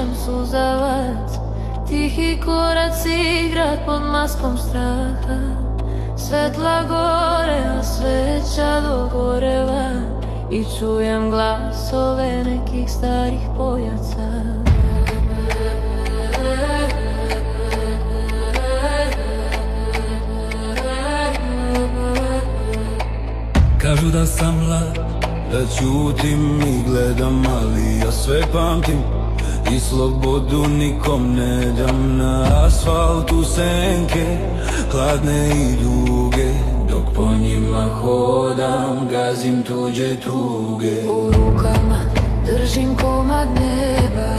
dišem suzavac. Tihi koraci, grad pod maskom straha. Svetla gore, a sveća dogoreva. I čujem glasove nekih starih pojaca. Kažu da sam mlad, da ćutim i gledam, ali ja sve pamtim i slobodu nikom ne dam. Na asfaltu senke, hladne i duge, dok po njima hodam, gazim tuđe tuge. U rukama držim komad neba,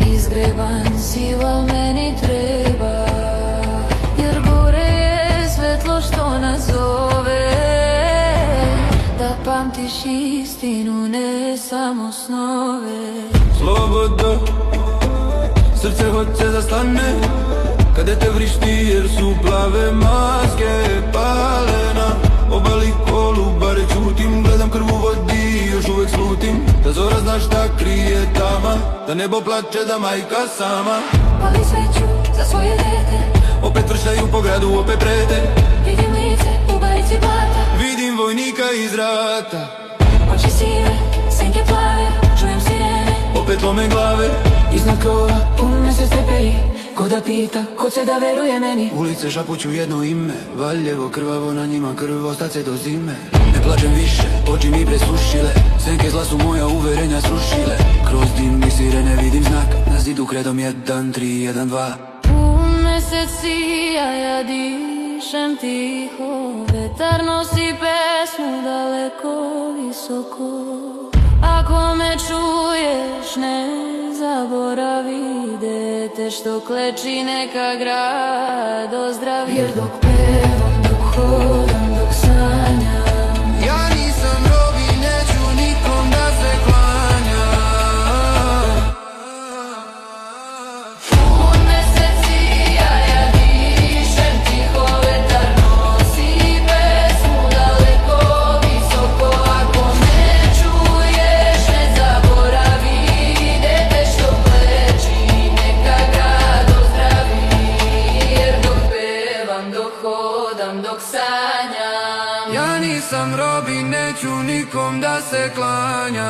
izgreban si, al meni treba. Jer gore je svetlo što nas zove, da pamtiš istinu, ne samo snove. Slobodno, srce hoće da stane kada te vrišti, jer su plave maske pale na obali Kolubare. Čutim, gledam krv u vodi i još uvek slutim da zora zna šta krije tama, da nebo plače, da majka sama. Pali sveću za svoje dete, Opet vršaju po gradu, opet prete. vidim lice u bajci blata. Vidim vojnika iz rata, Oči sive, senke plave, čujem sirene. opet lome glave. Iznad krova pune se stepeji, ko da pita, ko će da veruje meni. Ulice šapuću jedno ime, Valjevo, krvavo, na njima krv, ostat se do zime. Ne plačem više, oči mi presušile, senke zla su moja uverenja srušile. Kroz dim i sirene vidim znak, na zidu kredom 1, 3, 1, 2. Pun mesec sija, ja dišem tiho, vetar nosi pesmu daleko, visoko. Ako me čuješ, ne zaboravi, dete što kleči, neka grad ozdravi. Jer dok pevam, dok hodam, dok sanjam, Ja nisam rob i neću nikom da se klanjam. pun mesec sija, ja dišem tiho, vetar nosi pesmu daleko, visoko. Ako me čuješ, ne zaboravi, dete što kleči, neka grad ozdravi. Jer dok pevam, dok hodam, dok sanjam, Ja nisam rob i neću nikom da se klanjam.